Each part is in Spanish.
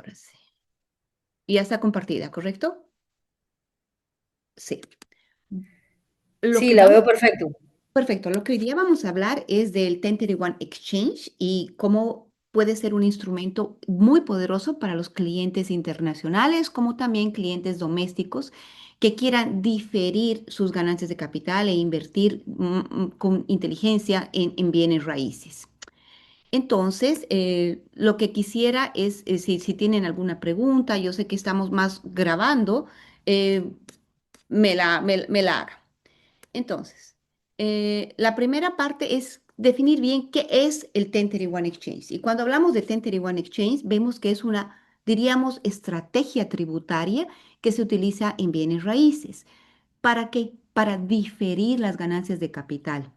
Ahora sí. Ya está compartida, ¿correcto? Sí. Lo Sí, que la vamos, veo perfecto. perfecto. Lo que hoy día vamos a hablar es del 1031 Exchange y cómo puede ser un instrumento muy poderoso para los clientes internacionales, como también clientes domésticos que quieran diferir sus ganancias de capital e invertir con inteligencia en bienes raíces. Entonces, lo que quisiera es, si tienen alguna pregunta, yo sé que estamos más grabando, eh, me la haga. Entonces, la primera parte es definir bien qué es el 1031 Exchange. Y cuando hablamos de 1031 Exchange, vemos que es una, diríamos, estrategia tributaria que se utiliza en bienes raíces. ¿Para qué? Para diferir las ganancias de capital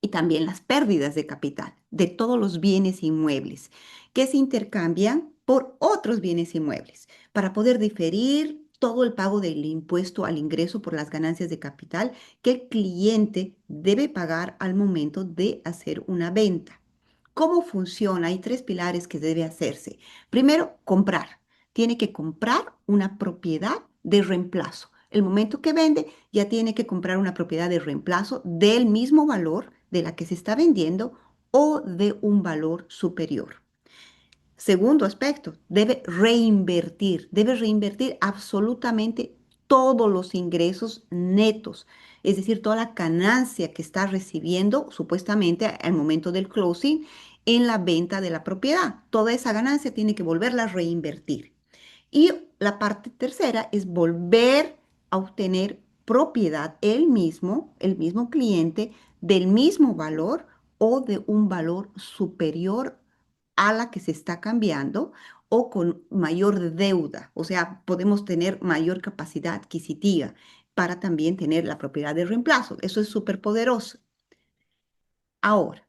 y también las pérdidas de capital de todos los bienes inmuebles que se intercambian por otros bienes inmuebles para poder diferir todo el pago del impuesto al ingreso por las ganancias de capital que el cliente debe pagar al momento de hacer una venta. ¿Cómo funciona? Hay tres pilares que debe hacerse. Primero, comprar. Tiene que comprar una propiedad de reemplazo. El momento que vende, ya tiene que comprar una propiedad de reemplazo del mismo valor de la que se está vendiendo o de un valor superior. Segundo aspecto, debe reinvertir absolutamente todos los ingresos netos, es decir, toda la ganancia que está recibiendo supuestamente al momento del closing en la venta de la propiedad. Toda esa ganancia tiene que volverla a reinvertir. Y la parte tercera es volver a obtener propiedad el mismo cliente, del mismo valor o de un valor superior a la que se está cambiando o con mayor deuda. O sea, podemos tener mayor capacidad adquisitiva para también tener la propiedad de reemplazo. Eso es súper poderoso. Ahora,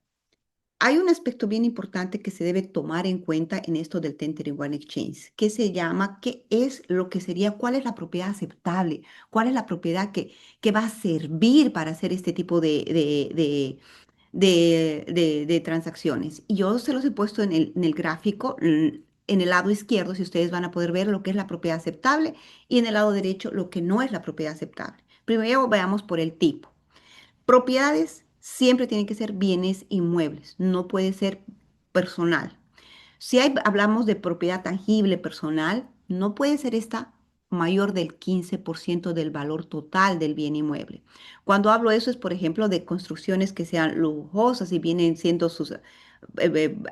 hay un aspecto bien importante que se debe tomar en cuenta en esto del 1031 Exchange, que se llama qué es lo que sería, cuál es la propiedad aceptable, cuál es la propiedad que va a servir para hacer este tipo de transacciones. Y yo se los he puesto en el gráfico, en el lado izquierdo, si ustedes van a poder ver lo que es la propiedad aceptable y en el lado derecho lo que no es la propiedad aceptable. Primero veamos por el tipo. Propiedades siempre tienen que ser bienes inmuebles, no puede ser personal. Si hablamos de propiedad tangible personal, no puede ser esta mayor del 15% del valor total del bien inmueble. Cuando hablo de eso es, por ejemplo, de construcciones que sean lujosas y vienen siendo sus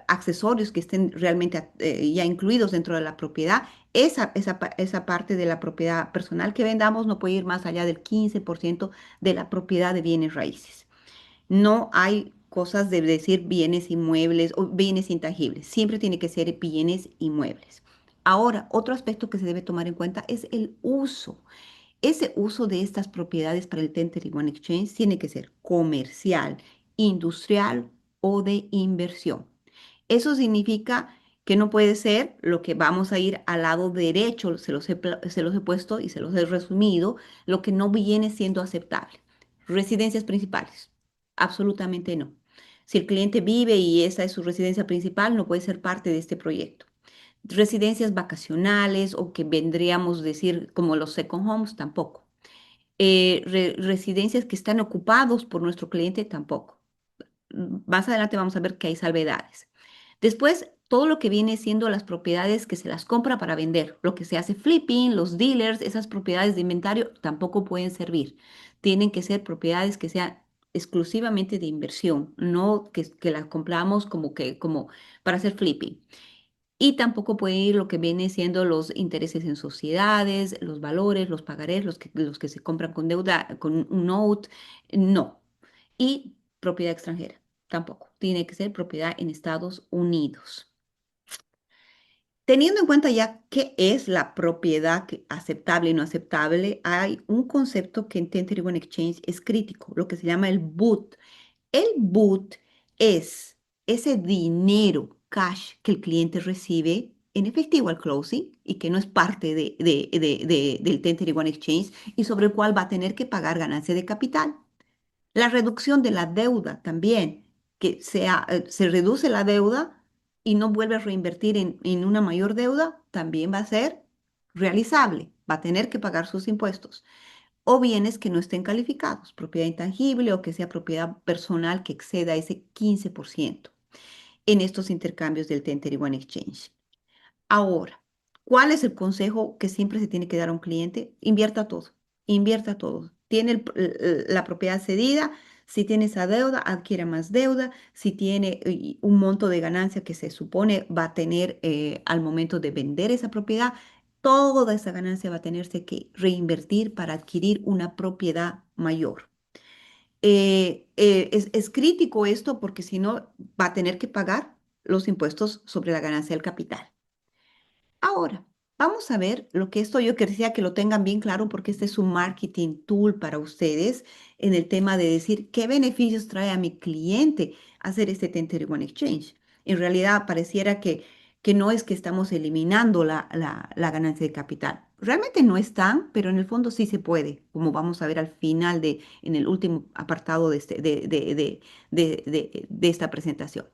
accesorios que estén realmente ya incluidos dentro de la propiedad. Esa parte de la propiedad personal que vendamos no puede ir más allá del 15% de la propiedad de bienes raíces. No hay cosas de decir bienes inmuebles o bienes intangibles. Siempre tiene que ser bienes inmuebles. Ahora, otro aspecto que se debe tomar en cuenta es el uso. Ese uso de estas propiedades para el 1031 Exchange tiene que ser comercial, industrial o de inversión. Eso significa que no puede ser lo que vamos a ir al lado derecho, se los he puesto y se los he resumido, lo que no viene siendo aceptable. Residencias principales, absolutamente no. Si el cliente vive y esa es su residencia principal, no puede ser parte de este proyecto. Residencias vacacionales o que vendríamos a decir como los second homes, tampoco. Residencias que están ocupados por nuestro cliente, tampoco. Más adelante vamos a ver que hay salvedades. Después, todo lo que viene siendo las propiedades que se las compra para vender, lo que se hace flipping, los dealers, esas propiedades de inventario tampoco pueden servir. Tienen que ser propiedades que sean exclusivamente de inversión, no que las compramos como para hacer flipping. Y tampoco puede ir lo que viene siendo los intereses en sociedades, los valores, los pagarés, los que se compran con deuda, con un note, no. Y propiedad extranjera, tampoco. Tiene que ser propiedad en Estados Unidos. Teniendo en cuenta ya qué es la propiedad aceptable y no aceptable, hay un concepto que en 1031 Exchange es crítico, lo que se llama el BOOT. El BOOT es ese dinero cash que el cliente recibe en efectivo al closing y que no es parte del 1031 Exchange y sobre el cual va a tener que pagar ganancia de capital. La reducción de la deuda también, que se reduce la deuda y no vuelve a reinvertir en una mayor deuda, también va a ser realizable, va a tener que pagar sus impuestos. O bienes que no estén calificados, propiedad intangible o que sea propiedad personal que exceda ese 15% en estos intercambios del 1031 Exchange. Ahora, ¿cuál es el consejo que siempre se tiene que dar a un cliente? Invierta todo, invierta todo. Tiene la propiedad cedida, si tiene esa deuda, adquiera más deuda. Si tiene un monto de ganancia que se supone va a tener al momento de vender esa propiedad, toda esa ganancia va a tenerse que reinvertir para adquirir una propiedad mayor. Es crítico esto porque si no va a tener que pagar los impuestos sobre la ganancia del capital. Ahora, vamos a ver lo que esto yo quería que lo tengan bien claro porque este es un marketing tool para ustedes en el tema de decir qué beneficios trae a mi cliente hacer este 1031 Exchange. En realidad pareciera que no es que estamos eliminando la ganancia de capital. Realmente no están, pero en el fondo sí se puede, como vamos a ver al final en el último apartado de esta presentación.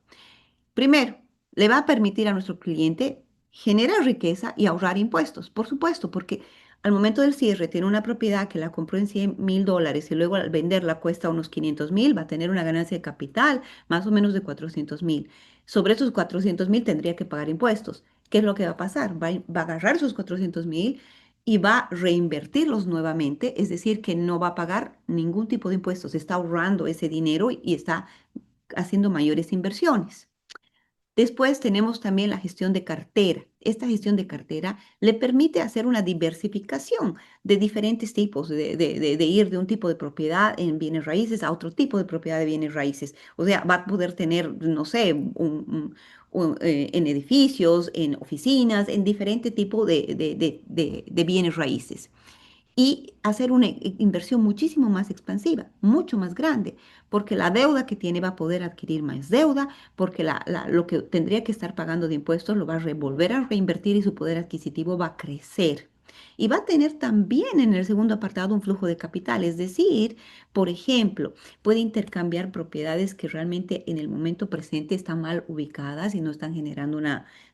Primero, le va a permitir a nuestro cliente generar riqueza y ahorrar impuestos, por supuesto, porque al momento del cierre tiene una propiedad que la compró en $100,000 y luego al venderla cuesta unos 500,000, va a tener una ganancia de capital más o menos de 400,000. Sobre esos 400,000 tendría que pagar impuestos. ¿Qué es lo que va a pasar? Va a agarrar esos 400,000 y va a reinvertirlos nuevamente, es decir, que no va a pagar ningún tipo de impuestos, está ahorrando ese dinero y está haciendo mayores inversiones. Después tenemos también la gestión de cartera. Esta gestión de cartera le permite hacer una diversificación de diferentes tipos, de ir de un tipo de propiedad en bienes raíces a otro tipo de propiedad de bienes raíces. O sea, va a poder tener, no sé, en edificios, en oficinas, en diferente tipo de bienes raíces y hacer una inversión muchísimo más expansiva, mucho más grande, porque la deuda que tiene va a poder adquirir más deuda, porque lo que tendría que estar pagando de impuestos lo va a volver a reinvertir y su poder adquisitivo va a crecer. Y va a tener también en el segundo apartado un flujo de capital, es decir, por ejemplo, puede intercambiar propiedades que realmente en el momento presente están mal ubicadas y no están generando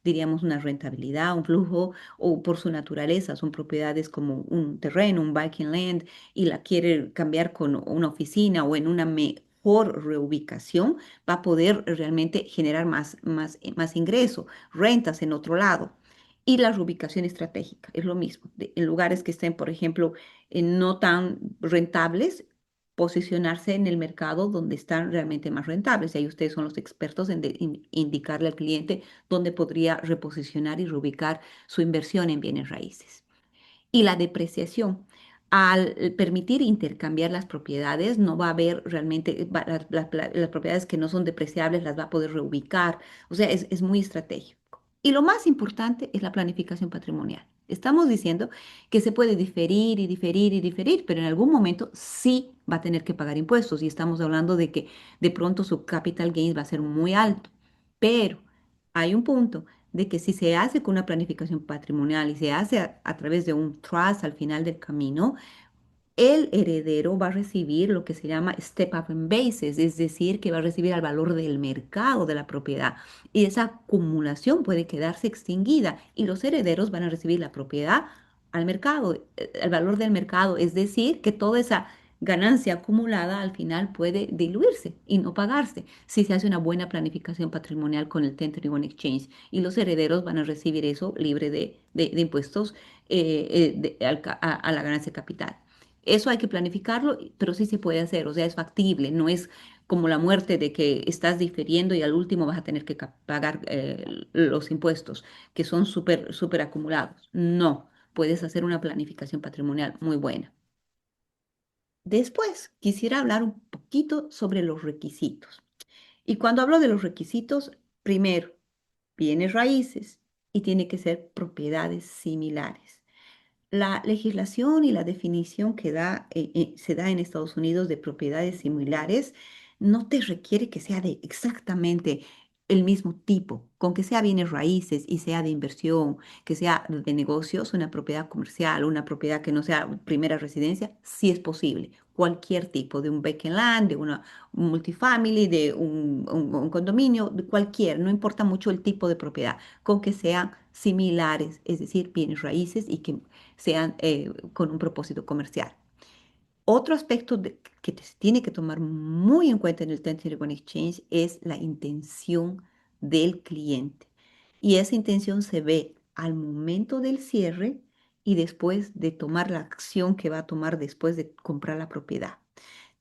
diríamos, una rentabilidad, un flujo o por su naturaleza son propiedades como un terreno, un vacant land, y la quiere cambiar con una oficina o en una mejor reubicación, va a poder realmente generar más ingreso, rentas en otro lado. Y la reubicación estratégica es lo mismo. En lugares que estén, por ejemplo, no tan rentables, posicionarse en el mercado donde están realmente más rentables. Y ahí ustedes son los expertos en indicarle al cliente dónde podría reposicionar y reubicar su inversión en bienes raíces. Y la depreciación. Al permitir intercambiar las propiedades, no va a haber realmente, las propiedades que no son depreciables las va a poder reubicar. O sea, es muy estratégico. Y lo más importante es la planificación patrimonial. Estamos diciendo que se puede diferir y diferir y diferir, pero en algún momento sí va a tener que pagar impuestos y estamos hablando de que de pronto su capital gains va a ser muy alto. Pero hay un punto de que si se hace con una planificación patrimonial y se hace a través de un trust al final del camino, el heredero va a recibir lo que se llama step up in basis, es decir, que va a recibir al valor del mercado de la propiedad. Y esa acumulación puede quedarse extinguida y los herederos van a recibir la propiedad al mercado, al valor del mercado, es decir, que toda esa ganancia acumulada al final puede diluirse y no pagarse si se hace una buena planificación patrimonial con el 1031 Exchange y los herederos van a recibir eso libre de impuestos a la ganancia de capital. Eso hay que planificarlo, pero sí se puede hacer, o sea, es factible, no es como la muerte de que estás diferiendo y al último vas a tener que pagar los impuestos, que son súper, súper acumulados. No, puedes hacer una planificación patrimonial muy buena. Después, quisiera hablar un poquito sobre los requisitos. Y cuando hablo de los requisitos, primero, bienes raíces y tiene que ser propiedades similares. La legislación y la definición que se da en Estados Unidos de propiedades similares no te requiere que sea de exactamente el mismo tipo, con que sea bienes raíces y sea de inversión, que sea de negocios, una propiedad comercial, una propiedad que no sea primera residencia, sí es posible. Cualquier tipo, de un vacant land, de una multifamily, de un condominio, de cualquier, no importa mucho el tipo de propiedad, con que sean similares, es decir, bienes raíces y que sean con un propósito comercial. Otro aspecto que se tiene que tomar muy en cuenta en el 1031 Exchange es la intención del cliente. Y esa intención se ve al momento del cierre y después de tomar la acción que va a tomar después de comprar la propiedad.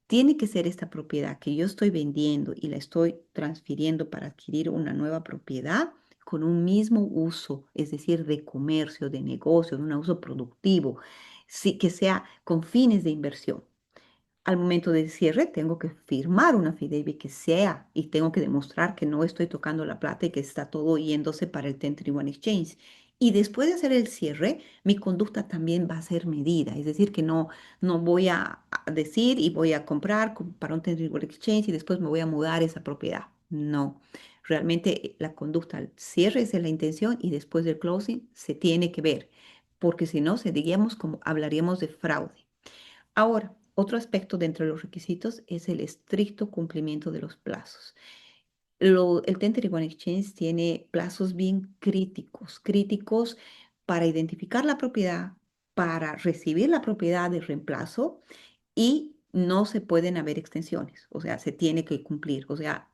Tiene que ser esta propiedad que yo estoy vendiendo y la estoy transfiriendo para adquirir una nueva propiedad con un mismo uso, es decir, de comercio, de negocio, de un uso productivo, sí, que sea con fines de inversión. Al momento del cierre tengo que firmar una affidavit que sea y tengo que demostrar que no estoy tocando la plata y que está todo yéndose para el 1031 Exchange. Y después de hacer el cierre, mi conducta también va a ser medida, es decir, que no voy a decir y voy a comprar para un 1031 Exchange y después me voy a mudar esa propiedad. No, realmente la conducta al cierre es la intención y después del closing se tiene que ver, porque si no, diríamos como hablaríamos de fraude. Ahora, otro aspecto dentro de los requisitos es el estricto cumplimiento de los plazos. El 1031 Exchange tiene plazos bien críticos, críticos para identificar la propiedad, para recibir la propiedad de reemplazo y no se pueden haber extensiones, o sea, se tiene que cumplir, o sea,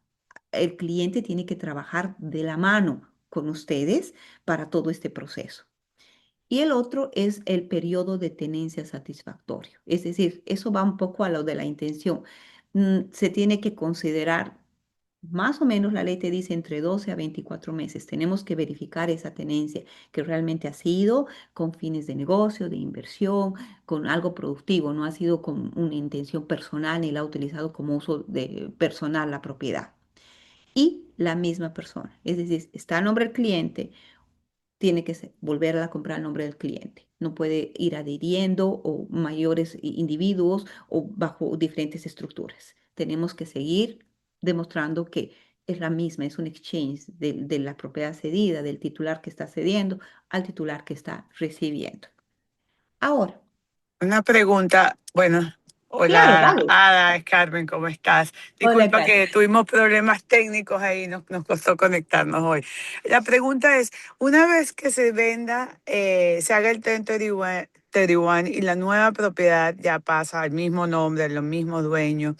el cliente tiene que trabajar de la mano con ustedes para todo este proceso. Y el otro es el periodo de tenencia satisfactorio. Es decir, eso va un poco a lo de la intención. Se tiene que considerar, más o menos la ley te dice entre 12 a 24 meses. Tenemos que verificar esa tenencia que realmente ha sido con fines de negocio, de inversión, con algo productivo, no ha sido con una intención personal ni la ha utilizado como uso de personal la propiedad. Y la misma persona, es decir, está a nombre del cliente, tiene que volverla a comprar al nombre del cliente. No puede ir adhiriendo o mayores individuos o bajo diferentes estructuras. Tenemos que seguir demostrando que es la misma, es un exchange de la propiedad cedida, del titular que está cediendo al titular que está recibiendo. Ahora, Una pregunta, bueno, claro, hola dale. Ada, es Carmen, ¿cómo estás? Hola, Disculpa Karen. que tuvimos problemas técnicos ahí, nos costó conectarnos hoy. La pregunta es, una vez que se venda, se haga el 1031 31 y la nueva propiedad ya pasa al mismo nombre, a los mismos dueños.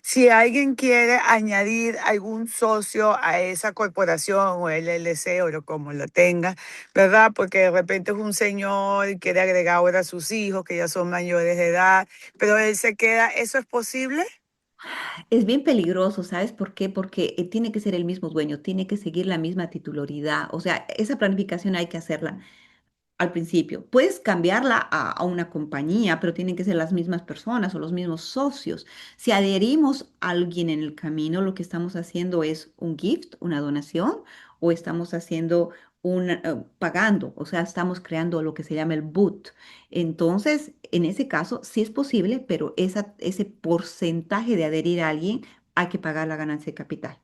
Si alguien quiere añadir algún socio a esa corporación o LLC o como lo tenga, ¿verdad? Porque de repente es un señor y quiere agregar ahora a sus hijos que ya son mayores de edad, pero él se queda, ¿eso es posible? Es bien peligroso, ¿sabes por qué? Porque tiene que ser el mismo dueño, tiene que seguir la misma titularidad. O sea, esa planificación hay que hacerla al principio. Puedes cambiarla a una compañía, pero tienen que ser las mismas personas o los mismos socios. Si adherimos a alguien en el camino, lo que estamos haciendo es un gift, una donación, o estamos haciendo pagando, o sea, estamos creando lo que se llama el boot. Entonces, en ese caso, sí es posible, pero ese porcentaje de adherir a alguien hay que pagar la ganancia de capital.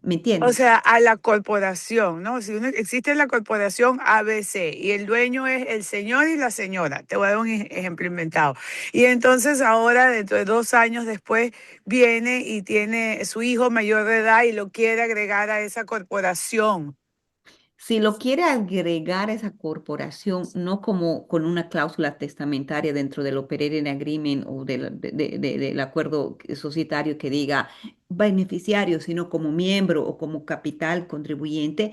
¿Me O entiendes? sea, a la corporación, ¿no? Si uno, existe la corporación ABC y el dueño es el señor y la señora, te voy a dar un ejemplo inventado. Y entonces ahora, dentro de 2 años después, viene y tiene su hijo mayor de edad y lo quiere agregar a esa corporación. Si lo quiere agregar a esa corporación, no como con una cláusula testamentaria dentro del operating agreement o del acuerdo societario que diga beneficiario, sino como miembro o como capital contribuyente,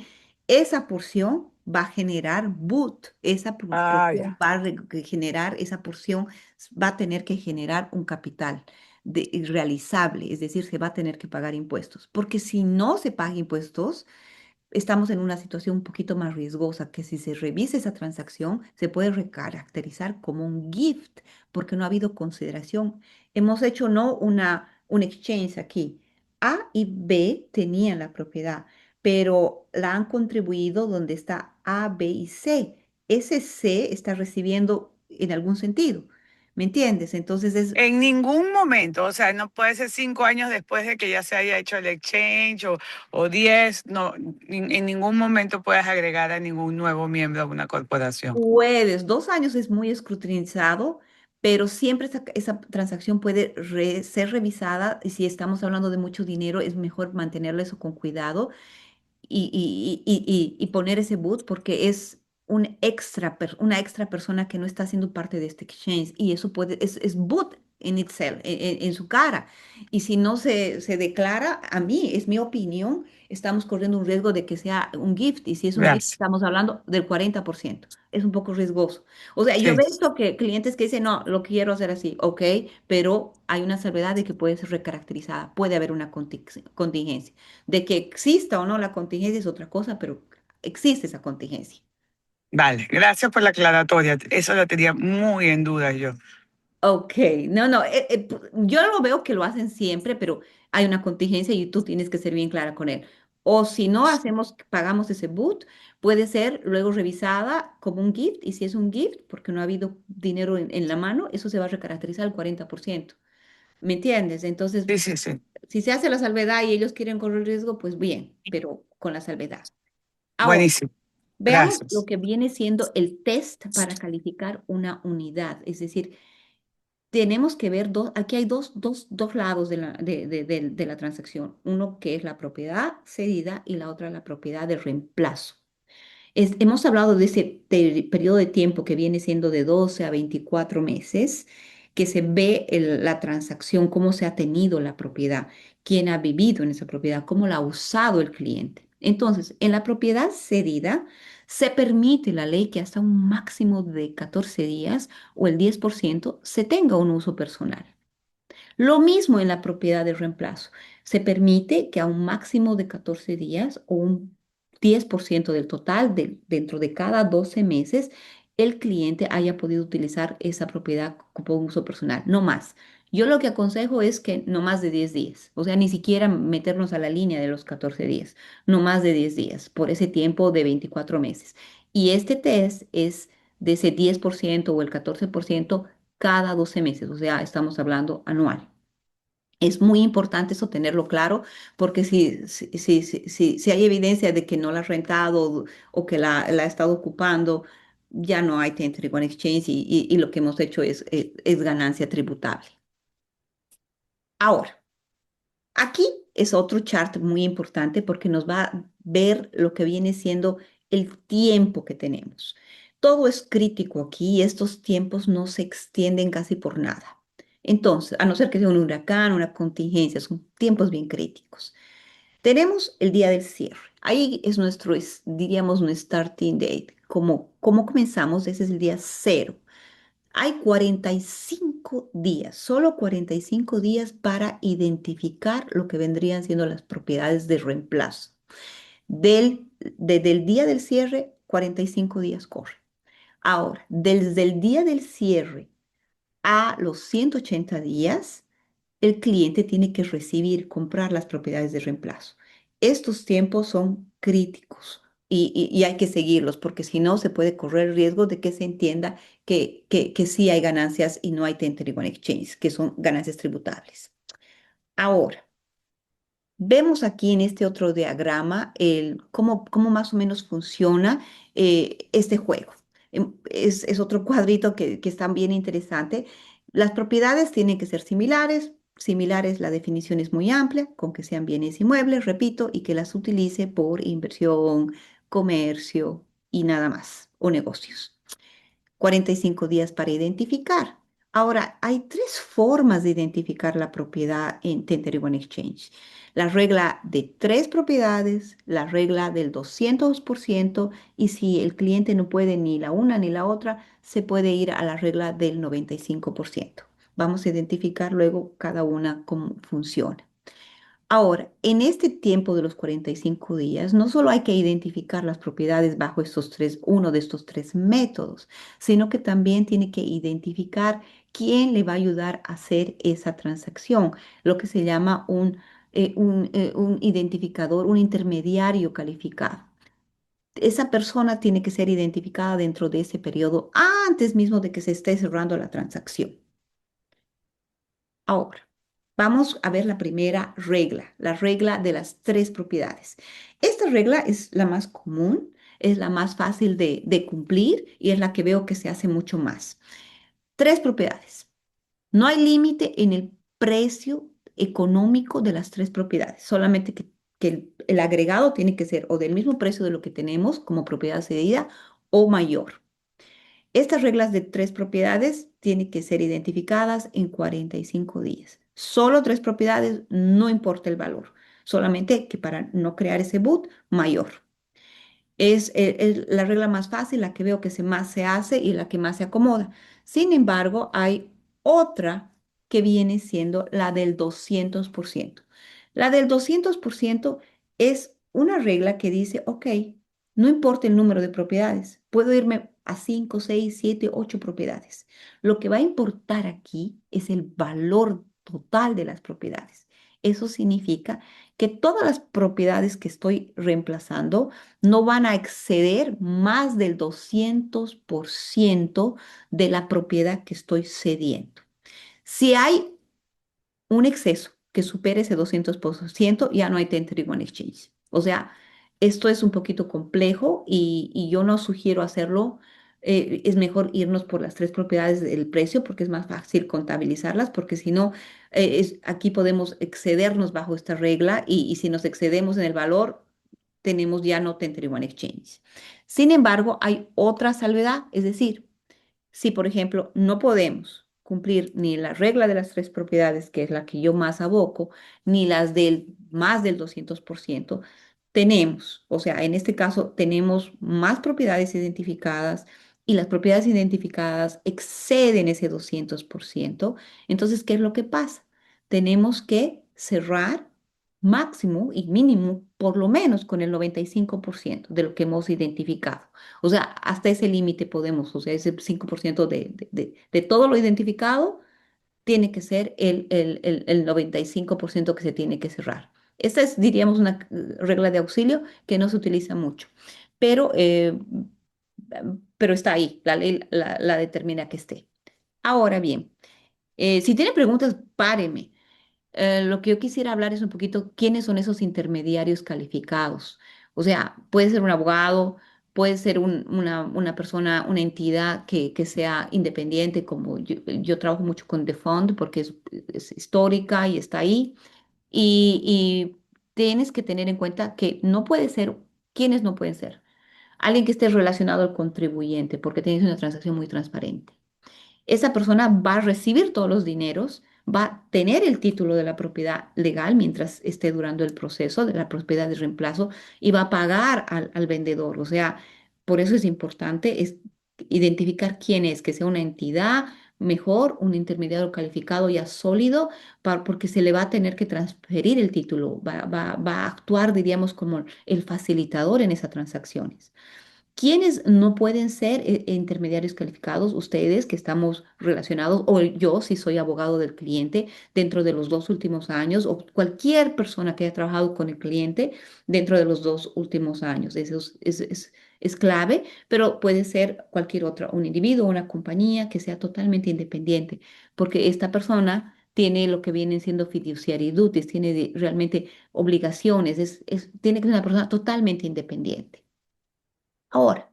esa porción va a generar BUT, esa Ah, porción ya. va a generar, esa porción va a tener que generar un capital realizable, es decir, se va a tener que pagar impuestos, porque si no se paga impuestos, estamos en una situación un poquito más riesgosa, que si se revisa esa transacción, se puede recaracterizar como un gift, porque no ha habido consideración. Hemos hecho no un exchange aquí. A y B tenían la propiedad, pero la han contribuido donde está A, B y C. Ese C está recibiendo en algún sentido. ¿Me entiendes? Entonces es En ningún momento, o sea, no puede ser 5 años después de que ya se haya hecho el exchange o 10, no, en ningún momento puedes agregar a ningún nuevo miembro a una corporación. puedes, 2 años es muy escrutinizado, pero siempre esa transacción puede ser revisada y si estamos hablando de mucho dinero, es mejor mantenerlo eso con cuidado y poner ese boot porque es una extra persona que no está siendo parte de este exchange y eso es boot en itself, en su cara. Y si no se declara, a mí, es mi opinión, estamos corriendo un riesgo de que sea un gift y si es un gift Gracias. estamos hablando del 40%. Es un poco riesgoso. O sea, yo Sí, veo esto que clientes que dicen, no, lo quiero hacer así, ok, pero hay una salvedad de que puede ser recaracterizada, puede haber una contingencia. De que exista o no la contingencia es otra cosa, pero existe esa contingencia. vale, gracias por la aclaratoria. Eso lo tenía muy en duda yo. Ok, no, no, yo lo veo que lo hacen siempre, pero hay una contingencia y tú tienes que ser bien clara con él. O si no hacemos, pagamos ese boot, puede ser luego revisada como un gift, y si es un gift, porque no ha habido dinero en la mano, eso se va a recaracterizar al 40%. ¿Me entiendes? Entonces, Sí, sí, sí. si se hace la salvedad y ellos quieren correr el riesgo, pues bien, pero con la salvedad. Ahora, Buenísimo. veamos lo Gracias. que viene siendo el test para calificar una unidad. Es decir, tenemos que ver aquí hay dos lados de la transacción. Uno que es la propiedad cedida y la otra la propiedad de reemplazo. Hemos hablado de ese periodo de tiempo que viene siendo de 12 a 24 meses, que se ve la transacción, cómo se ha tenido la propiedad, quién ha vivido en esa propiedad, cómo la ha usado el cliente. Entonces, en la propiedad cedida, se permite la ley que hasta un máximo de 14 días o el 10% se tenga un uso personal. Lo mismo en la propiedad de reemplazo. Se permite que a un máximo de 14 días o un 10% del total dentro de cada 12 meses, el cliente haya podido utilizar esa propiedad como uso personal, no más. Yo lo que aconsejo es que no más de 10 días, o sea, ni siquiera meternos a la línea de los 14 días, no más de 10 días, por ese tiempo de 24 meses. Y este test es de ese 10% o el 14% cada 12 meses, o sea, estamos hablando anual. Es muy importante eso tenerlo claro, porque si hay evidencia de que no la ha rentado o que la ha estado ocupando, ya no hay 1031 exchange y lo que hemos hecho es ganancia tributable. Ahora, aquí es otro chart muy importante porque nos va a ver lo que viene siendo el tiempo que tenemos. Todo es crítico aquí y estos tiempos no se extienden casi por nada. Entonces, a no ser que sea un huracán, una contingencia, son tiempos bien críticos. Tenemos el día del cierre. Ahí es nuestro, diríamos, nuestro starting date. ¿Cómo comenzamos? Ese es el día cero. Hay 45 días, solo 45 días para identificar lo que vendrían siendo las propiedades de reemplazo. Desde el día del cierre, 45 días corre. Ahora, desde el día del cierre a los 180 días, el cliente tiene que recibir, comprar las propiedades de reemplazo. Estos tiempos son críticos y hay que seguirlos porque si no se puede correr el riesgo de que se entienda que sí hay ganancias y no hay 1031 exchange, que son ganancias tributables. Ahora, vemos aquí en este otro diagrama cómo más o menos funciona este juego. Es otro cuadrito que está bien interesante. Las propiedades tienen que ser similares. Similares, la definición es muy amplia, con que sean bienes inmuebles, repito, y que las utilice por inversión, comercio y nada más, o negocios. 45 días para identificar. Ahora, hay tres formas de identificar la propiedad en 1031 Exchange. La regla de tres propiedades, la regla del 200% y si el cliente no puede ni la una ni la otra, se puede ir a la regla del 95%. Vamos a identificar luego cada una cómo funciona. Ahora, en este tiempo de los 45 días, no solo hay que identificar las propiedades bajo uno de estos tres métodos, sino que también tiene que identificar quién le va a ayudar a hacer esa transacción, lo que se llama un identificador, un intermediario calificado. Esa persona tiene que ser identificada dentro de ese periodo antes mismo de que se esté cerrando la transacción. Ahora, vamos a ver la primera regla, la regla de las tres propiedades. Esta regla es la más común, es la más fácil de cumplir y es la que veo que se hace mucho más. Tres propiedades. No hay límite en el precio económico de las tres propiedades, solamente que el agregado tiene que ser o del mismo precio de lo que tenemos como propiedad cedida o mayor. Estas reglas de tres propiedades tienen que ser identificadas en 45 días. Solo tres propiedades, no importa el valor, solamente que para no crear ese boot mayor. Es la regla más fácil, la que veo que más se hace y la que más se acomoda. Sin embargo, hay otra que viene siendo la del 200%. La del 200% es una regla que dice, ok, no importa el número de propiedades, puedo irme a 5, 6, 7, 8 propiedades. Lo que va a importar aquí es el valor total de las propiedades. Eso significa que todas las propiedades que estoy reemplazando no van a exceder más del 200% de la propiedad que estoy cediendo. Si hay un exceso que supere ese 200%, ya no hay 1031 exchange. O sea, esto es un poquito complejo y yo no sugiero hacerlo. Es mejor irnos por las tres propiedades del precio porque es más fácil contabilizarlas, porque si no, aquí podemos excedernos bajo esta regla y si nos excedemos en el valor, tenemos ya no 1031 exchange. Sin embargo, hay otra salvedad, es decir, si, por ejemplo, no podemos cumplir ni la regla de las tres propiedades, que es la que yo más aboco, ni las del más del 200%, tenemos, o sea, en este caso tenemos más propiedades identificadas y las propiedades identificadas exceden ese 200%. Entonces, ¿qué es lo que pasa? Tenemos que cerrar máximo y mínimo, por lo menos con el 95% de lo que hemos identificado. O sea, hasta ese límite podemos, o sea, ese 5% de todo lo identificado tiene que ser el 95% que se tiene que cerrar. Esta es, diríamos, una regla de auxilio que no se utiliza mucho, pero, eh, pero está ahí, la ley la determina que esté. Ahora bien, si tiene preguntas, páreme. Lo que yo quisiera hablar es un poquito quiénes son esos intermediarios calificados. O sea, puede ser un abogado, puede ser una persona, una entidad que sea independiente, como yo trabajo mucho con The Fund porque es histórica y está ahí. Y tienes que tener en cuenta que no puede ser, ¿quiénes no pueden ser? Alguien que esté relacionado al contribuyente, porque tienes una transacción muy transparente. Esa persona va a recibir todos los dineros, va a tener el título de la propiedad legal mientras esté durando el proceso de la propiedad de reemplazo y va a pagar al vendedor. O sea, por eso es importante identificar quién es, que sea una entidad, mejor un intermediario calificado ya sólido, porque se le va a tener que transferir el título, va a actuar, diríamos, como el facilitador en esas transacciones. ¿Quiénes no pueden ser intermediarios calificados? Ustedes que estamos relacionados, o yo si soy abogado del cliente dentro de los 2 últimos años, o cualquier persona que haya trabajado con el cliente dentro de los 2 últimos años. Eso es clave, pero puede ser cualquier otro, un individuo, una compañía que sea totalmente independiente, porque esta persona tiene lo que vienen siendo fiduciary duties, tiene realmente obligaciones, tiene que ser una persona totalmente independiente. Ahora,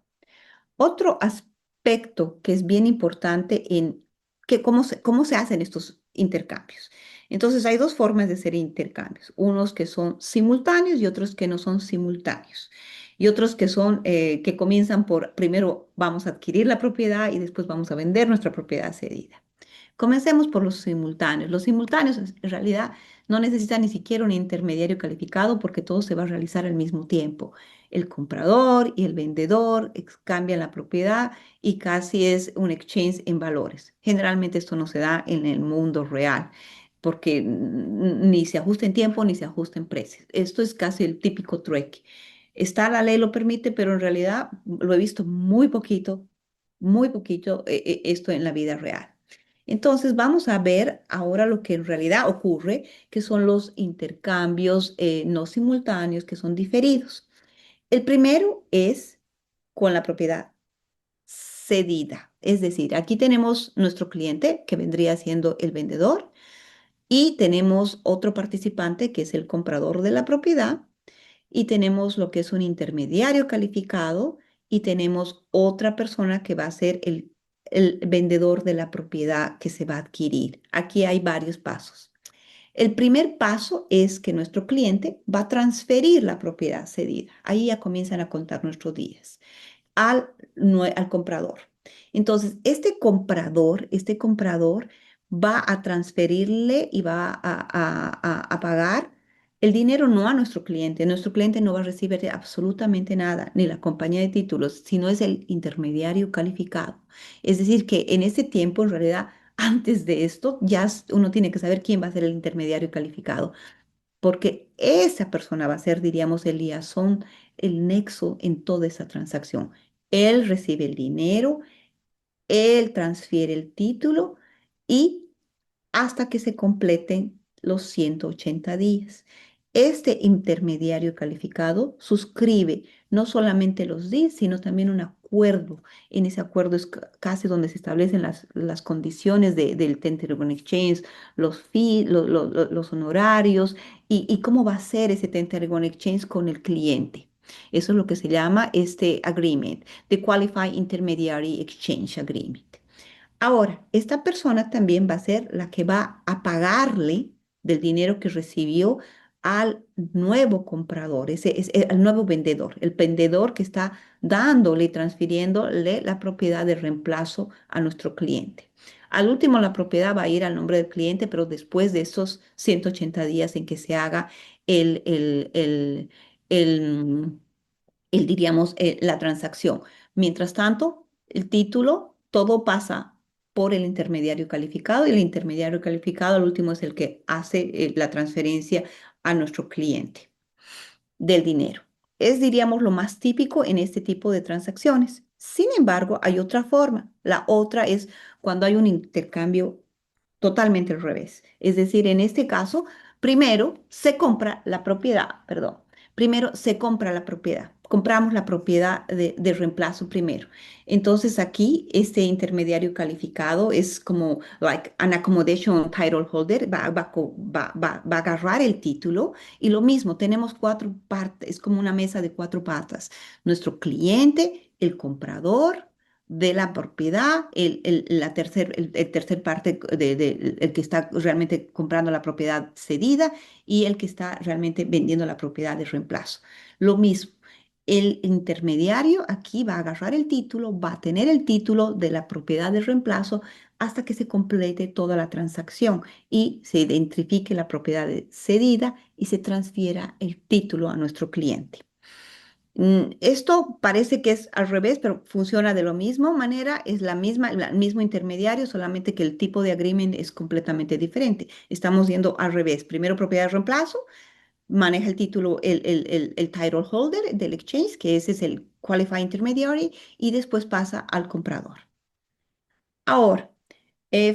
otro aspecto que es bien importante en que cómo se hacen estos intercambios. Entonces, hay dos formas de hacer intercambios, unos que son simultáneos y otros que no son simultáneos. Y otros que son, que comienzan por, primero vamos a adquirir la propiedad y después vamos a vender nuestra propiedad cedida. Comencemos por los simultáneos. Los simultáneos en realidad no necesitan ni siquiera un intermediario calificado porque todo se va a realizar al mismo tiempo. El comprador y el vendedor cambian la propiedad y casi es un exchange en valores. Generalmente esto no se da en el mundo real porque ni se ajusta en tiempo ni se ajusta en precios. Esto es casi el típico trueque. Está la ley lo permite, pero en realidad lo he visto muy poquito esto en la vida real. Entonces vamos a ver ahora lo que en realidad ocurre, que son los intercambios no simultáneos, que son diferidos. El primero es con la propiedad cedida, es decir, aquí tenemos nuestro cliente que vendría siendo el vendedor Y tenemos otro participante que es el comprador de la propiedad y tenemos lo que es un intermediario calificado y tenemos otra persona que va a ser el vendedor de la propiedad que se va a adquirir. Aquí hay varios pasos. El primer paso es que nuestro cliente va a transferir la propiedad cedida. Ahí ya comienzan a contar nuestros días al comprador. Entonces, este comprador va a transferirle y va a pagar el dinero no a nuestro cliente. Nuestro cliente no va a recibir absolutamente nada, ni la compañía de títulos, sino es el intermediario calificado. Es decir, que en ese tiempo, en realidad, antes de esto, uno tiene que saber quién va a ser el intermediario calificado porque esa persona va a ser, diríamos, el liazón, el nexo en toda esa transacción. Él recibe el dinero, él transfiere el título y hasta que se completen los 180 días. Este intermediario calificado suscribe no solamente los días, sino también un acuerdo. En ese acuerdo es casi donde se establecen las condiciones del Tentative Exchange, los fees, los honorarios y cómo va a ser ese Tentative Exchange con el cliente. Eso es lo que se llama este agreement, the Qualified Intermediary Exchange Agreement. Ahora, esta persona también va a ser la que va a pagarle del dinero que recibió al nuevo comprador, al nuevo vendedor, el vendedor que está dándole y transfiriéndole la propiedad de reemplazo a nuestro cliente. Al último, la propiedad va a ir al nombre del cliente, pero después de esos 180 días en que se haga el, el, el, el, diríamos, la transacción. Mientras tanto, el título, todo pasa por el intermediario calificado y el intermediario calificado, al último, es el que hace la transferencia a nuestro cliente del dinero. Es, diríamos, lo más típico en este tipo de transacciones. Sin embargo, hay otra forma. La otra es cuando hay un intercambio totalmente al revés. Es decir, en este caso, primero se compra la propiedad, perdón, primero se compra la propiedad. Compramos la propiedad de reemplazo primero. Entonces aquí este intermediario calificado es como like an accommodation title holder, va a agarrar el título y lo mismo, tenemos cuatro partes, es como una mesa de cuatro patas. Nuestro cliente, el comprador de la propiedad, el tercer parte el que está realmente comprando la propiedad cedida y el que está realmente vendiendo la propiedad de reemplazo. Lo mismo, el intermediario aquí va a agarrar el título, va a tener el título de la propiedad de reemplazo hasta que se complete toda la transacción y se identifique la propiedad cedida y se transfiera el título a nuestro cliente. Esto parece que es al revés, pero funciona de la misma manera, es el mismo intermediario, solamente que el tipo de agreement es completamente diferente. Estamos yendo al revés. Primero propiedad de reemplazo, maneja el título el title holder del exchange, que ese es el qualified intermediary, y después pasa al comprador. Ahora,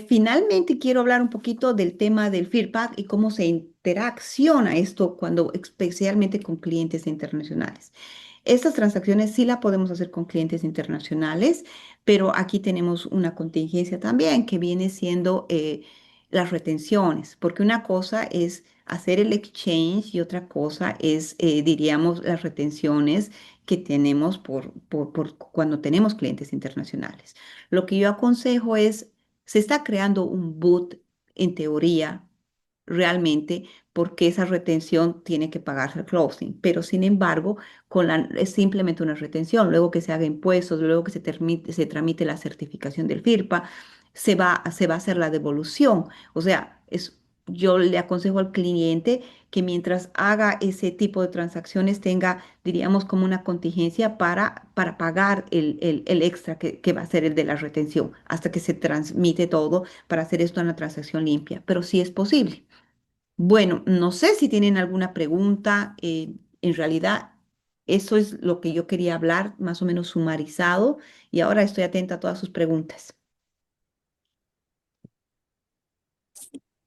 finalmente quiero hablar un poquito del tema del feedback y cómo se interacciona esto cuando, especialmente con clientes internacionales. Estas transacciones sí la podemos hacer con clientes internacionales, pero aquí tenemos una contingencia también que viene siendo las retenciones, porque una cosa es hacer el exchange y otra cosa es, diríamos, las retenciones que tenemos por cuando tenemos clientes internacionales. Lo que yo aconsejo es, se está creando un boot en teoría realmente porque esa retención tiene que pagarse al closing, pero sin embargo, es simplemente una retención. Luego que se haga impuestos, luego que se tramite la certificación del FIRPA, se va a hacer la devolución. O sea, yo le aconsejo al cliente que mientras haga ese tipo de transacciones tenga, diríamos, como una contingencia para pagar el extra que va a ser el de la retención, hasta que se transmite todo para hacer esto una transacción limpia. Pero sí es posible. Bueno, no sé si tienen alguna pregunta. En realidad, eso es lo que yo quería hablar, más o menos sumarizado, y ahora estoy atenta a todas sus preguntas.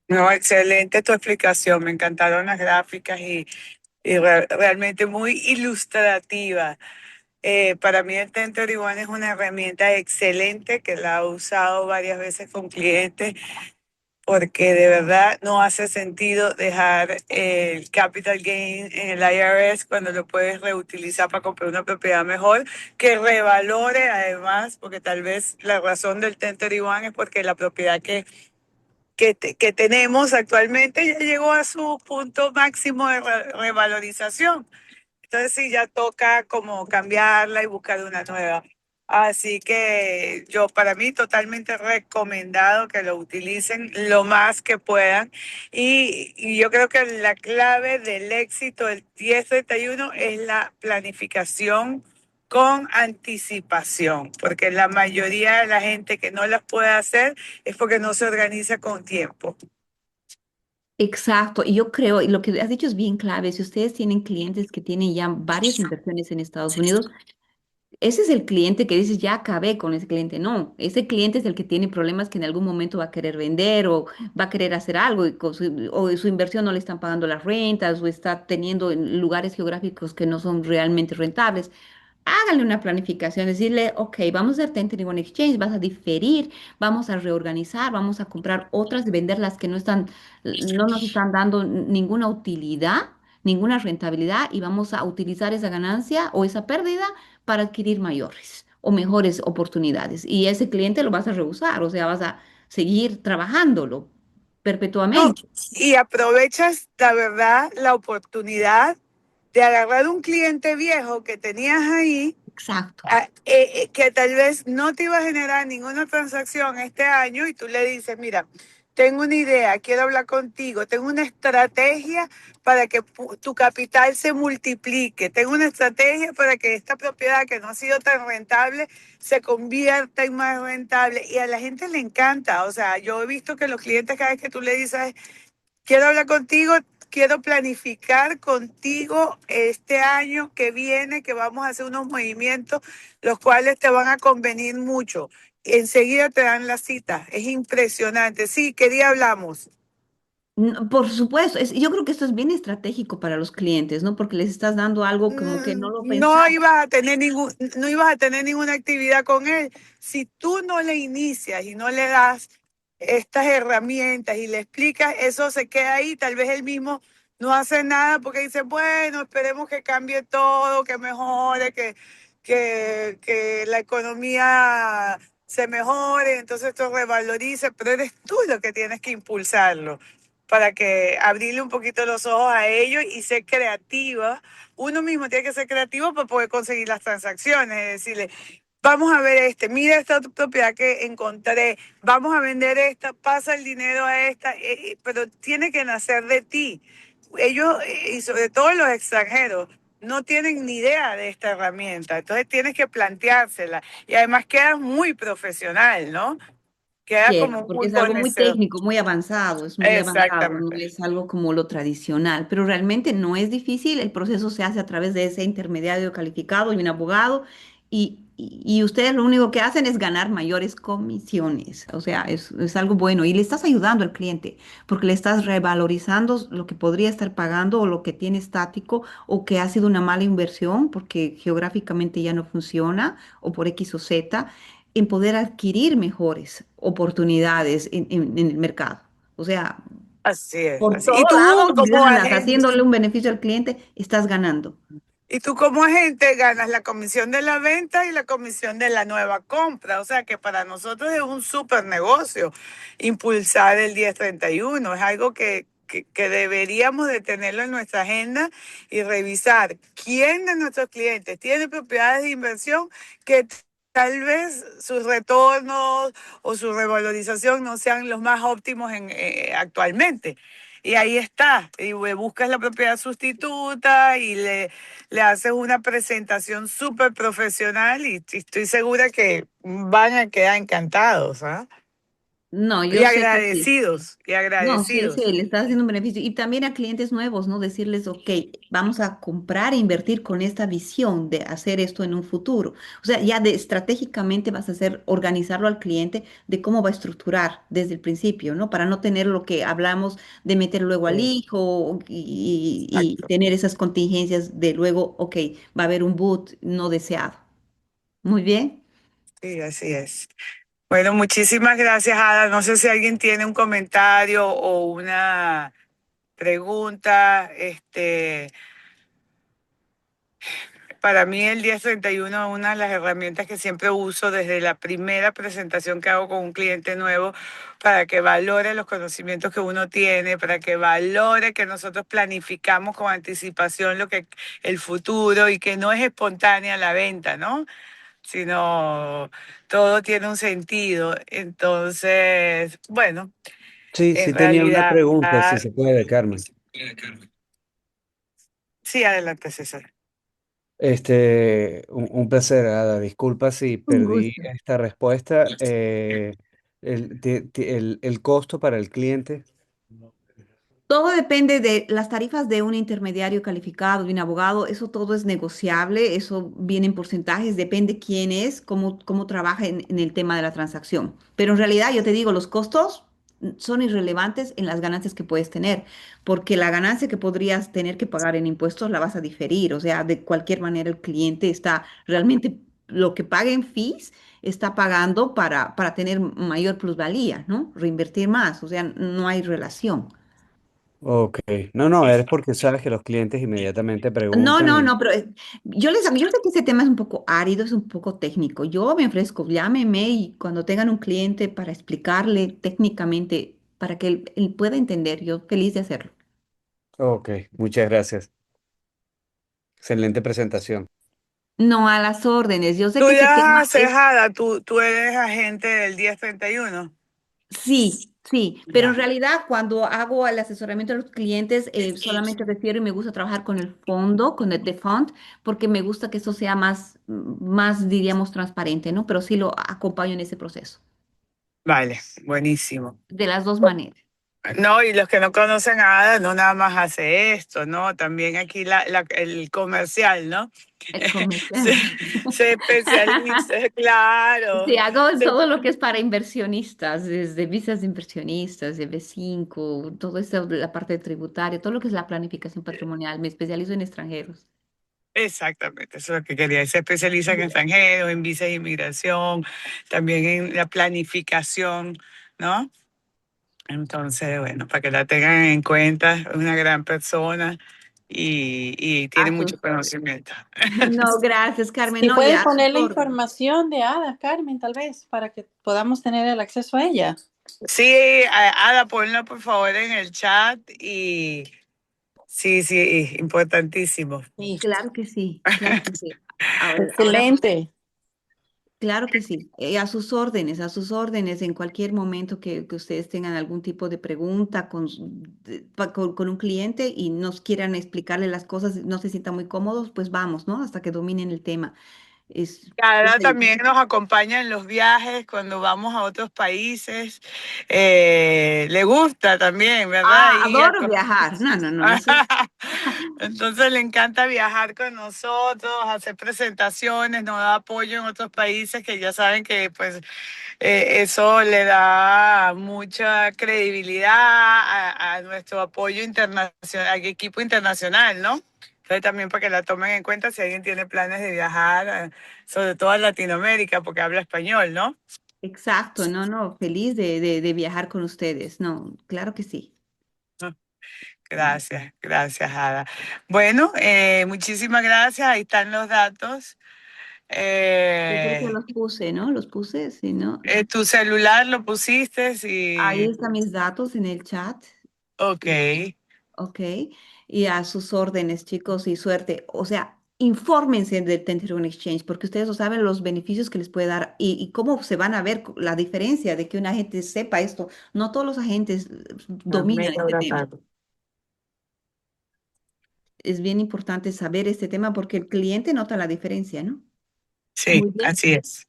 No, excelente tu explicación. Me encantaron las gráficas y realmente muy ilustrativa. Para mí el 1031 es una herramienta excelente que la he usado varias veces con clientes porque de verdad no hace sentido dejar el capital gain en el IRS cuando lo puedes reutilizar para comprar una propiedad mejor, que revalore además, porque tal vez la razón del 1031 es porque la propiedad que tenemos actualmente ya llegó a su punto máximo de revalorización. Entonces sí, ya toca como cambiarla y buscar una nueva. Así que yo, para mí, totalmente recomendado que lo utilicen lo más que puedan. Y yo creo que la clave del éxito del 1031 es la planificación con anticipación, porque la mayoría de la gente que no las puede hacer es porque no se organiza con tiempo. Exacto, y yo creo, y lo que has dicho es bien clave, si ustedes tienen clientes que tienen ya varias inversiones en Estados Unidos, ese es el cliente que dices, ya acabé con ese cliente. No, ese cliente es el que tiene problemas que en algún momento va a querer vender o va a querer hacer algo y o su inversión no le están pagando las rentas o está teniendo en lugares geográficos que no son realmente rentables. Háganle una planificación, decirle, ok, vamos a hacer 1031 exchange, vas a diferir, vamos a reorganizar, vamos a comprar otras y vender las que no nos están dando ninguna utilidad, ninguna rentabilidad y vamos a utilizar esa ganancia o esa pérdida para adquirir mayores o mejores oportunidades. Y ese cliente lo vas a rehusar, o sea, vas a seguir trabajándolo No, perpetuamente. y aprovechas, la verdad, la oportunidad de agarrar un cliente viejo que tenías ahí, Exacto. que tal vez no te iba a generar ninguna transacción este año y tú le dices, mira, tengo una idea, quiero hablar contigo, tengo una estrategia para que tu capital se multiplique, tengo una estrategia para que esta propiedad que no ha sido tan rentable se convierta en más rentable y a la gente le encanta, o sea, yo he visto que los clientes cada vez que tú le dices, quiero hablar contigo, quiero planificar contigo este año que viene, que vamos a hacer unos movimientos, los cuales te van a convenir mucho. Enseguida te dan la cita. Es impresionante. Sí, ¿qué día hablamos? Por supuesto, yo creo que esto es bien estratégico para los clientes, ¿no? Porque les estás dando algo como que no lo No pensaron. ibas a tener no ibas a tener ninguna actividad con él. Si tú no le inicias y no le das estas herramientas y le explicas, eso se queda ahí. Tal vez él mismo no hace nada porque dice, bueno, esperemos que cambie todo, que mejore, que la economía se mejore, entonces esto revalorice, pero eres tú lo que tienes que impulsarlo para que abrirle un poquito los ojos a ellos y ser creativa. Uno mismo tiene que ser creativo para poder conseguir las transacciones, es decirle, vamos a ver mira esta propiedad que encontré, vamos a vender esta, pasa el dinero a esta, pero tiene que nacer de ti. Ellos, y sobre todo los extranjeros, no tienen ni idea de esta herramienta, entonces tienes que planteársela y además quedas muy profesional, ¿no? Queda como Cierto, un porque muy es algo muy conocedor. técnico, muy avanzado, es muy avanzado, no Exactamente. es algo como lo tradicional, pero realmente no es difícil, el proceso se hace a través de ese intermediario calificado y un abogado, y ustedes lo único que hacen es ganar mayores comisiones, o sea, es algo bueno, y le estás ayudando al cliente, porque le estás revalorizando lo que podría estar pagando o lo que tiene estático o que ha sido una mala inversión porque geográficamente ya no funciona o por X o Z en poder adquirir mejores oportunidades en el mercado. O sea, Así es, por así. todo lado, donde andas haciéndole un beneficio al cliente, estás ganando. Y tú como agente ganas la comisión de la venta y la comisión de la nueva compra. O sea que para nosotros es un súper negocio impulsar el 1031. Es algo que deberíamos de tenerlo en nuestra agenda y revisar quién de nuestros clientes tiene propiedades de inversión que tal vez sus retornos o su revalorización no sean los más óptimos actualmente. Y ahí está, y buscas la propiedad sustituta y le haces una presentación súper profesional y estoy segura que van a quedar encantados, ¿ah? No, Y yo sé que sí. agradecidos, y No, sí, sí, agradecidos. le estás haciendo un beneficio. Y también a clientes nuevos, ¿no? Decirles, ok, vamos a comprar e invertir con esta visión de hacer esto en un futuro. O sea, ya estratégicamente vas a hacer, organizarlo al cliente de cómo va a estructurar desde el principio, ¿no? Para no tener lo que hablamos de meter luego al Sí, hijo y exacto. tener esas contingencias de luego, ok, va a haber un boot no deseado. Muy bien. Sí, así es. Bueno, muchísimas gracias, Ada. No sé si alguien tiene un comentario o una pregunta. Para mí el 1031 es una de las herramientas que siempre uso desde la primera presentación que hago con un cliente nuevo para que valore los conocimientos que uno tiene, para que valore que nosotros planificamos con anticipación lo que el futuro y que no es espontánea la venta, ¿no? Sino todo tiene un sentido. Entonces, bueno, Sí, en sí tenía una realidad, pregunta, si se puede, Carmen. sí, adelante, César. Un placer, Ada. Disculpa si Un perdí gusto. esta respuesta. El costo para el cliente. Todo depende de las tarifas de un intermediario calificado, de un abogado, eso todo es negociable, eso viene en porcentajes, depende quién es, cómo trabaja en el tema de la transacción. Pero en realidad yo te digo, los costos son irrelevantes en las ganancias que puedes tener, porque la ganancia que podrías tener que pagar en impuestos la vas a diferir, o sea, de cualquier manera el cliente está realmente, lo que paga en fees, está pagando para tener mayor plusvalía, ¿no? Reinvertir más, o sea, no hay relación. Ok. No, no, es porque sabes que los clientes inmediatamente No, preguntan no, y... no, pero yo sé que ese tema es un poco árido, es un poco técnico. Yo me ofrezco, llámeme y cuando tengan un cliente para explicarle técnicamente, para que él pueda entender, yo feliz de hacerlo. Ok, muchas gracias. Excelente presentación. No a las órdenes. Yo sé Tú que ese ya tema haces, es, Ada, tú eres agente del 1031. sí, sí, pero en Ya. realidad cuando hago el asesoramiento a los clientes, solamente refiero y me gusta trabajar con el fondo, con el fund, porque me gusta que eso sea más, diríamos, transparente, ¿no? Pero sí lo acompaño en ese proceso, Vale, buenísimo. de las dos maneras. No, y los que no conocen a Ada, no nada más hace esto, ¿no? También aquí el comercial, ¿no? El comercial. Se, se especializa, claro. Sí, hago Se- todo lo que es para inversionistas, desde visas de inversionistas, de B5, todo eso, de la parte tributaria, todo lo que es la planificación patrimonial. Me especializo en extranjeros. Exactamente, eso es lo que quería. Se especializa en Ya. extranjeros, en visa de inmigración, también en la planificación, ¿no? Entonces, bueno, para que la tengan en cuenta, es una gran persona y tiene A mucho sus órdenes. conocimiento. No, gracias, Carmen. Si No, puede ya a sus poner la órdenes. información de Ada, Carmen, tal vez, para que podamos tener el acceso a ella. Sí, Ada, ponlo por favor en el chat y sí, sí, importantísimo. Sí, Claro que sí, claro que sí. Ahora, excelente. claro que sí. A sus órdenes, en cualquier momento que ustedes tengan algún tipo de pregunta con un cliente y nos quieran explicarle las cosas, no se sientan muy cómodos, pues vamos, ¿no? Hasta que dominen el tema. Es Ada ahí. también nos acompaña en los viajes cuando vamos a otros países. Le gusta también, ¿verdad? Ah, adoro viajar. No, no, no, eso es. Entonces le encanta viajar con nosotros, hacer presentaciones, nos da apoyo en otros países que ya saben que pues eso le da mucha credibilidad a nuestro apoyo internacional, al equipo internacional, ¿no? Entonces también para que la tomen en cuenta si alguien tiene planes de viajar, sobre todo a Latinoamérica, porque habla español, ¿no? Exacto, no, no, feliz de viajar con ustedes. No, claro que sí. Gracias, gracias, Ada. Bueno, muchísimas gracias. Ahí están los datos. Yo creo que Eh, los puse, ¿no? Los puse, sí, ¿no? Tu celular lo pusiste Ahí y... están mis datos en el chat. Ok. Ok, y a sus órdenes, chicos, y suerte. O sea, infórmense del 1031 Exchange, porque ustedes no saben los beneficios que les puede dar y cómo se van a ver la diferencia de que un agente sepa esto. No todos los agentes dominan Media este hora tema. tarde. Es bien importante saber este tema porque el cliente nota la diferencia, ¿no? Sí, Muy bien. así es.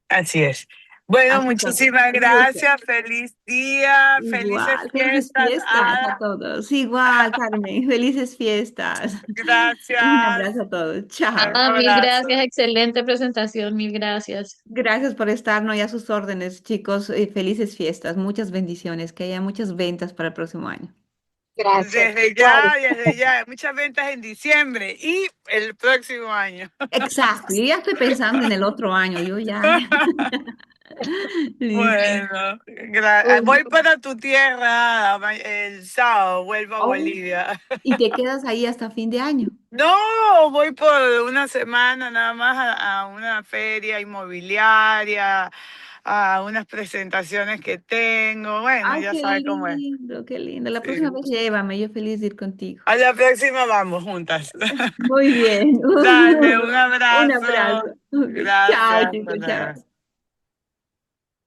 Así es. A Bueno, sus órdenes. muchísimas Un gusto. gracias. Feliz día. Felices Igual, felices fiestas, fiestas a Ada. todos. Igual, Carmen, felices fiestas. Un Gracias. abrazo a todos. Chao. Un Ah, mil abrazo. gracias, excelente presentación, mil gracias. Gracias por estar, ¿no? Y a sus órdenes, chicos. Felices fiestas, muchas bendiciones, que haya muchas ventas para el próximo año. Gracias. Desde Igual. ya, desde ya. Muchas ventas en diciembre y el próximo año. Exacto, yo ya estoy pensando en el otro año, yo ya. Listo. Bueno, Bueno, voy para tu tierra el sábado, vuelvo a oh, Bolivia. y te quedas ahí hasta fin de año. No, voy por una semana nada más a una feria inmobiliaria, a unas presentaciones que tengo. Bueno, Ay, ya qué sabe cómo es. lindo, qué lindo. La próxima vez Sí. llévame, yo feliz de ir contigo. A la próxima vamos juntas. Muy bien. Dale, un Un abrazo. abrazo. Ok, chao, Gracias. chicos, Hasta chao. luego.